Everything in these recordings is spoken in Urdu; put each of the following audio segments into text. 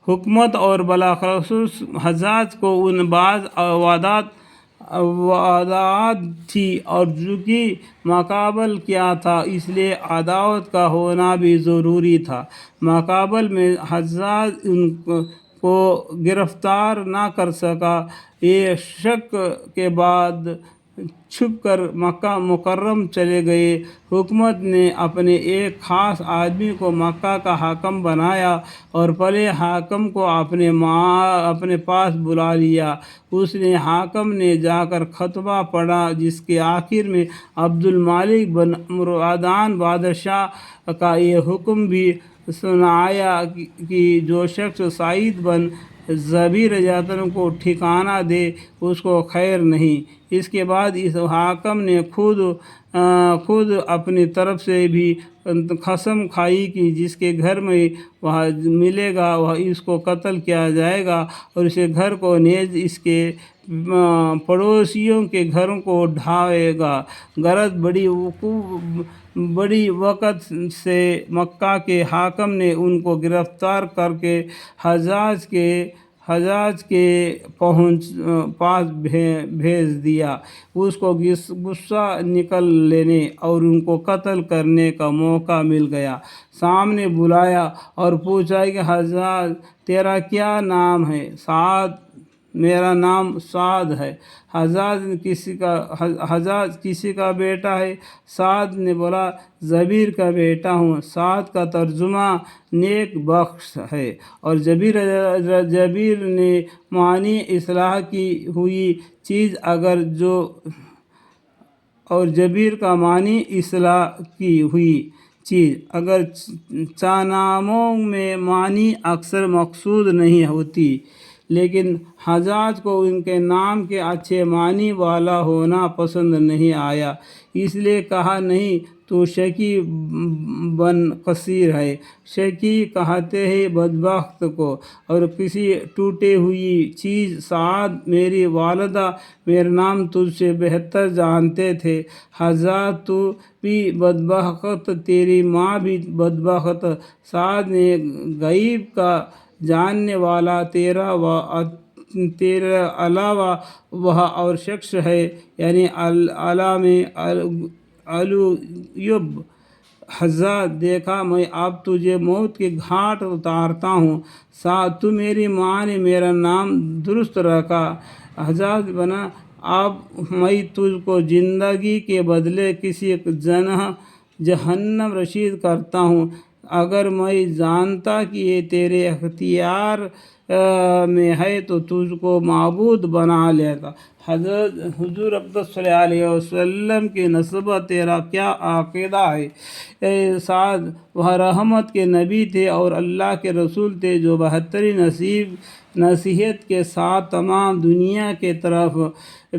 حکومت اور بلاخصوص حجاج کو ان بعض وعدات تھی اور جو کہ ماقبل کیا تھا، اس لیے عداوت کا ہونا بھی ضروری تھا۔ ماقبل میں حجاج ان کو گرفتار نہ کر سکا۔ یہ شک کے بعد چھپ کر مکہ مکرم چلے گئے۔ حکومت نے اپنے ایک خاص آدمی کو مکہ کا حاکم بنایا اور پہلے حاکم کو اپنے پاس بلا لیا۔ اس حاکم نے جا کر خطبہ پڑھا، جس کے آخر میں عبد الملک بن مروان بادشاہ کا یہ حکم بھی سنایا کہ جو شخص سعید بن جبیر رضی اللہ عنہ کو ٹھکانہ دے اس کو خیر نہیں۔ اس کے بعد اس حاکم نے خود اپنی طرف سے بھی قسم کھائی کہ جس کے گھر میں وہ ملے گا وہ اس کو قتل کیا جائے گا اور اس کے گھر کو نیز اس کے پڑوسیوں کے گھروں کو ڈھائے گا۔ غرض بڑی وقت سے مکہ کے حاکم نے ان کو گرفتار کر کے حجاج کے پاس بھیج دیا۔ اس کو غصہ نکل لینے اور ان کو قتل کرنے کا موقع مل گیا۔ سامنے بلایا اور پوچھا کہ حجاج تیرا کیا نام ہے؟ سعد، میرا نام سعد ہے۔ حجاج کسی کا بیٹا ہے؟ سعد نے بولا جبیر کا بیٹا ہوں۔ سعد کا ترجمہ نیک بخش ہے اور جبیر نے معنی اصلاح کی ہوئی چیز اگر ناموں میں معنی اکثر مقصود نہیں ہوتی، لیکن حجاج کو ان کے نام کے اچھے معنی والا ہونا پسند نہیں آیا، اس لیے کہا نہیں تو شقی بن قصیر ہے۔ شقی کہتے ہیں بدبخت کو، اور کسی ٹوٹی ہوئی چیز۔ سعد، میری والدہ میرا نام تجھ سے بہتر جانتے تھے۔ حجاج، تو بھی بدبخت، تیری ماں بھی بدبخت۔ سعد نے غیب کا جاننے والا تیرے علاوہ وہ اور شخص ہے، یعنی علامہ الغیوب۔ حجاج، دیکھا میں اب تجھے موت کے گھاٹ اتارتا ہوں۔ سعد، تو میری ماں نے میرا نام درست رکھا۔ حجاج بنا، اب میں تجھ کو زندگی کے بدلے کسی جہنم رسید کرتا ہوں۔ اگر میں جانتا کہ یہ تیرے اختیار میں ہے تو تجھ کو معبود بنا لیتا۔ حضور اقدس صلی اللہ علیہ وسلم کی نسبت تیرا کیا عقیدہ ہے؟ اے سعد، وہ رحمت کے نبی تھے اور اللہ کے رسول تھے جو بہترین نصیحت کے ساتھ تمام دنیا کے طرف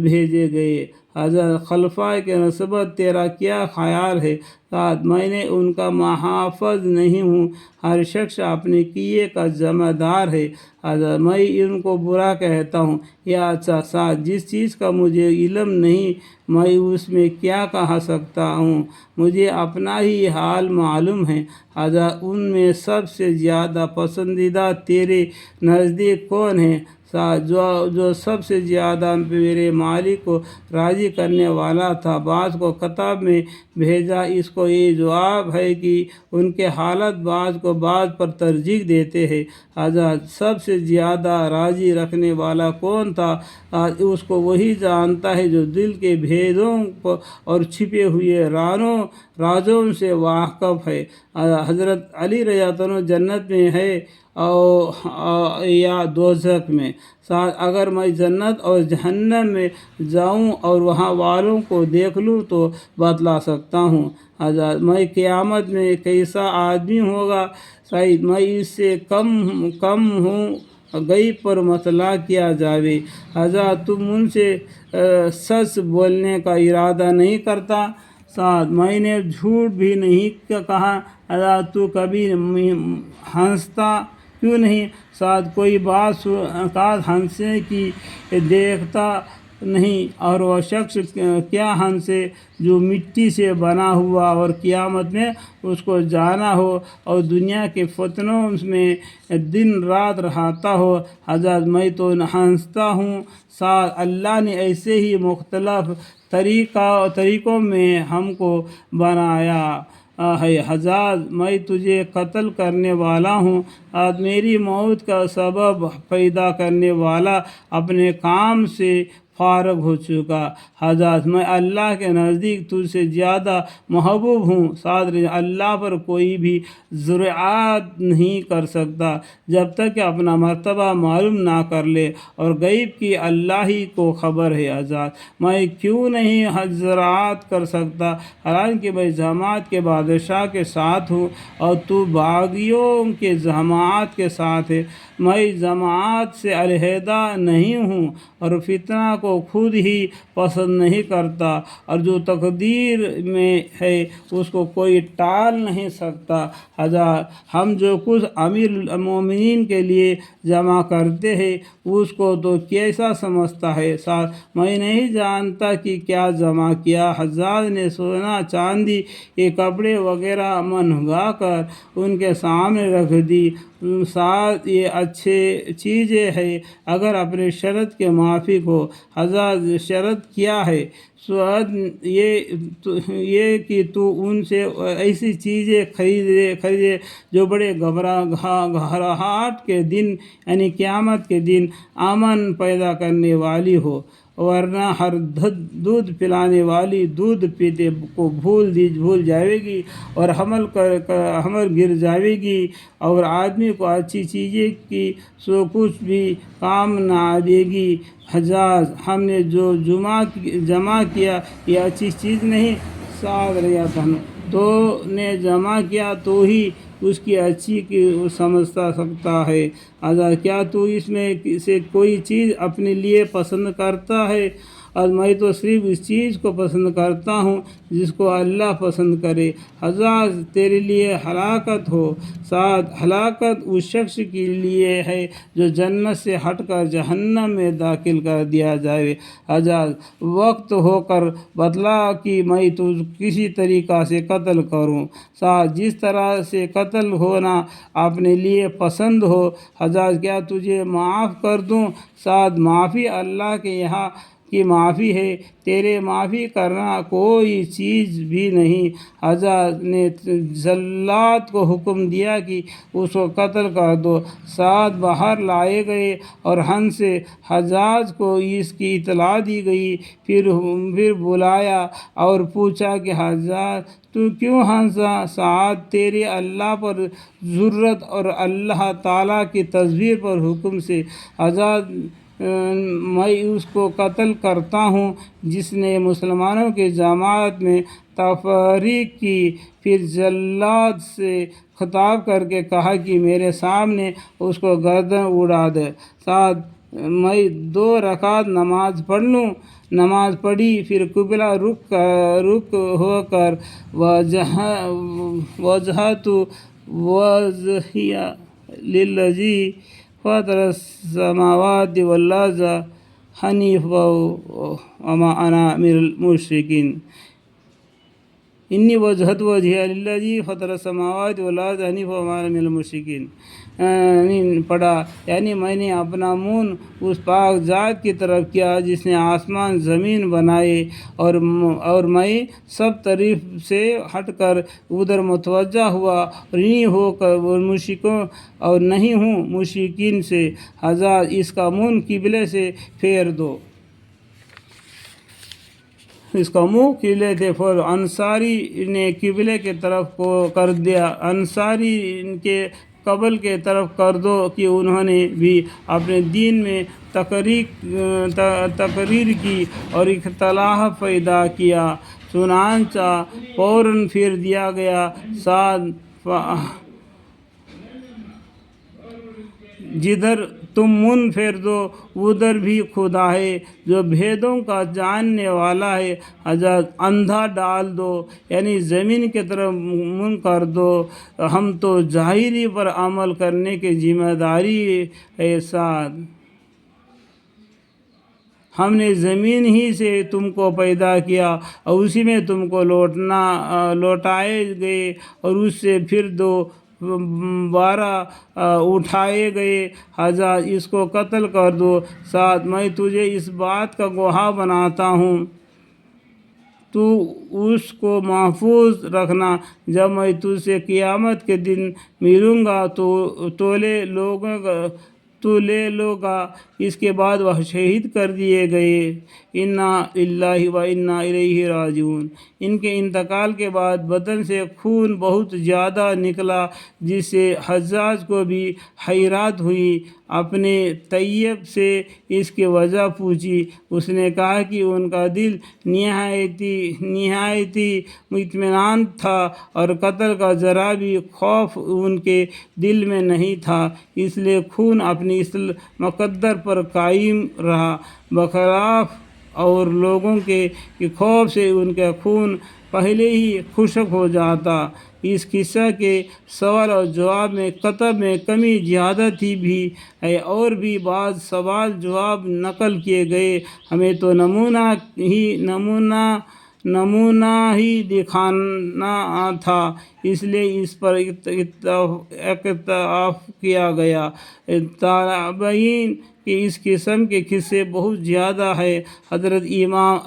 بھیجے گئے۔ حضرت خلفائے کی نسبت تیرا کیا خیال ہے؟ سعد، میں نے ان کا محافظ نہیں ہوں، ہر شخص اپنے کیے کا ذمہ دار ہے۔ حضرت، میں ان کو برا کہتا ہوں یا اچھا؟ سعد، جس چیز کا مجھے علم نہیں میں اس میں کیا کہہ سکتا ہوں، مجھے اپنا ہی حال معلوم ہے۔ حضرت، ان میں سب سے زیادہ پسندیدہ تیرے نزدیک کون ہے؟ سعد، جو سب سے زیادہ میرے مالک کو راضی کرنے والا تھا۔ بعض کو کتاب میں بھیجا، اس کو یہ جواب ہے کہ ان کے حالات بعض کو بعض پر ترجیح دیتے ہیں۔ حضرت، سب سے زیادہ راضی رکھنے والا کون تھا؟ اس کو وہی جانتا ہے جو دل کے بھیدوں اور چھپے ہوئے رازوں سے واقف ہے۔ حضرت علی رضی اللہ عنہ جنت میں ہے یا دوزخ میں؟ سعد، اگر میں جنت اور جہنم میں جاؤں اور وہاں والوں کو دیکھ لوں تو بتلا سکتا ہوں۔ حضرت، میں قیامت میں کیسا آدمی ہوگا؟ سعید، میں اس سے کم ہوں، غیب پر مطلع کیا جائے۔ حضرت، تم ان سے سچ بولنے کا ارادہ نہیں کرتا؟ سعد، میں نے جھوٹ بھی نہیں کہا۔ حضرت، تو کبھی ہنستا کیوں نہیں؟ سعد، کوئی بات ہنسنے کی دیکھتا نہیں، اور وہ شخص کیا ہم سے جو مٹی سے بنا ہوا اور قیامت میں اس کو جانا ہو اور دنیا کے فتنوں میں دن رات رہتا ہو۔ حضرت میں تو ہنستا ہوں، ساتھ اللہ نے ایسے ہی مختلف طریقوں میں ہم کو بنایا ہے۔ حضرت میں تجھے قتل کرنے والا ہوں، آج میری موت کا سبب پیدا کرنے والا اپنے کام سے فارغ ہو چکا۔ حضرت میں اللہ کے نزدیک تجھ سے زیادہ محبوب ہوں، ساتھ اللہ پر کوئی بھی جرأت نہیں کر سکتا جب تک کہ اپنا مرتبہ معلوم نہ کر لے، اور غیب کی اللہ ہی کو خبر ہے۔ حضرت میں کیوں نہیں جرأت کر سکتا، حالانکہ میں جماعت کے بادشاہ کے ساتھ ہوں اور تو باغیوں کے جماعت کے ساتھ ہے۔ میں جماعت سے علیحدہ نہیں ہوں اور فتنہ کو خود ہی پسند نہیں کرتا، اور جو تقدیر میں ہے اس کو کوئی ٹال نہیں سکتا۔ حضرت ہم جو کچھ امیر المومنین کے لیے جمع کرتے ہیں اس کو تو کیسا سمجھتا ہے؟ میں نہیں جانتا کہ کیا جمع کیا۔ حضرت نے سونا چاندی کے کپڑے وغیرہ منگوا کر ان کے سامنے رکھ دی۔ ساتھ یہ اچھی چیزیں ہیں اگر اپنے شرط کے موافق ہو۔ حضرت شرط کیا ہے؟ شرط یہ کہ تو ان سے ایسی چیزیں خریدے جو بڑے گھبراہٹ کے دن یعنی قیامت کے دن امن پیدا کرنے والی ہو، ورنہ ہر دودھ پلانے والی دودھ پیتے کو بھول جائے گی اور حمل گر جائے گی، اور آدمی کو اچھی چیزیں کی سو کچھ بھی کام نہ دے گی۔ حضرت ہم نے جو جمع کیا یہ اچھی چیز نہیں، تو نے جمع کیا تو ہی اس کی اچھی کی سمجھ سکتا ہے۔ حضرت کیا تو اس میں سے کوئی چیز اپنے لیے پسند کرتا ہے؟ اور میں تو صرف اس چیز کو پسند کرتا ہوں جس کو اللہ پسند کرے۔ حضرت تیرے لیے ہلاکت ہو، ساتھ ہلاکت اس شخص کے لیے ہے جو جنت سے ہٹ کر جہنم میں داخل کر دیا جائے۔ حضرت وقت ہو کر بتلا کہ میں تجھ کسی طریقہ سے قتل کروں، ساتھ جس طرح سے قتل ہونا اپنے لیے پسند ہو۔ حضرت کیا تجھے معاف کر دوں؟ ساتھ معافی اللہ کے یہاں کی معافی ہے، تیرے معافی کرنا کوئی چیز بھی نہیں۔ حضرت نے جلاد کو حکم دیا کہ اس کو قتل کر دو، ساتھ باہر لائے گئے اور ہن سے حجاج کو اس کی اطلاع دی گئی۔ پھر بلایا اور پوچھا کہ حجاج تو کیوں ہنسا؟ ساتھ تیرے اللہ پر جرأت اور اللہ تعالیٰ کی تصویر پر حکم سے حجاج میں اس کو قتل کرتا ہوں جس نے مسلمانوں کی جماعت میں تفریق کی۔ پھر جلاد سے خطاب کر کے کہا کہ میرے سامنے اس کو گردن اڑا دے، ساتھ میں 2 رکعت نماز پڑھ لوں۔ نماز پڑھی، پھر قبلہ رخ ہو کر وجہت وجہی للذی فطر السماوات والارض حنیفا وما انا من المشرکین۔ انی وجہت وجہی للذی فطر السماوات والارض حنیفا وما انا من المشرکین پڑھا، یعنی میں نے اپنا منہ اس پاک ذات کی طرف کیا جس نے آسمان زمین بنائے، اور میں سب طرف سے ہٹ کر ادھر متوجہ ہوا اور نہیں ہو کر مشرکوں اور نہیں ہوں مشرکین سے۔ حضرت اس کا منہ قبلے سے پھیر دو۔ اس کا منہ قبلے سے پھیر، انصاری نے قبلے کی طرف کو کر دیا، انصاری کے قبل کی طرف کر دو کہ انہوں نے بھی اپنے دین میں تقریر کی اور اختلاف پیدا کیا، چنانچہ فوراً پھیر دیا گیا۔ ساتھ جدھر تم منہ پھیر دو ادھر بھی خدا ہے جو بھیدوں کا جاننے والا ہے۔ حضرت اندھا ڈال دو، یعنی زمین کی طرف منہ کر دو، ہم تو ظاہری پر عمل کرنے کی ذمہ داری ہے۔ ساتھ ہم نے زمین ہی سے تم کو پیدا کیا اور اسی میں تم کو لوٹائے گئے اور اس سے پھر دوبارہ اٹھائے گئے، لہذا اس کو قتل کر دو۔ ساتھ میں تجھے اس بات کا گواہ بناتا ہوں، تو اس کو محفوظ رکھنا، جب میں تجھ سے قیامت کے دن ملوں گا تو لے لو گا۔ اس کے بعد وہ شہید کر دیے گئے۔ انا للہ و انا الیہ راجعون۔ ان کے انتقال کے بعد بدن سے خون بہت زیادہ نکلا، جس سے حجاج کو بھی حیرت ہوئی۔ اپنے طیب سے اس کی وجہ پوچھی، اس نے کہا کہ ان کا دل نہایتی اطمینان تھا اور قتل کا ذرا بھی خوف ان کے دل میں نہیں تھا، اس لیے خون اپنی اصل مقدر پر قائم رہا، برخلاف اور لوگوں کے خوف سے ان کا خون پہلے ہی خشک ہو جاتا۔ اس قصہ کے سوال اور جواب میں کتب میں کمی زیادتی بھی ہے اور بھی بعض سوال جواب نقل کیے گئے، ہمیں تو نمونہ ہی دکھانا تھا، اس لیے اس پر اکتفا کیا گیا۔ تابعین کی اس قسم کے قصے بہت زیادہ ہیں۔ حضرت امام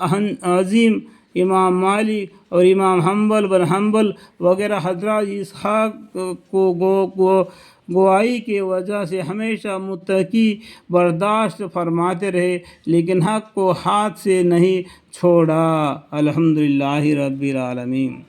اعظم، امام مالک اور امام حنبل بن حنبل وغیرہ حضرات اس حق کو گواہی کی وجہ سے ہمیشہ متقی برداشت فرماتے رہے، لیکن حق کو ہاتھ سے نہیں چھوڑا۔ الحمدللہ رب العالمین۔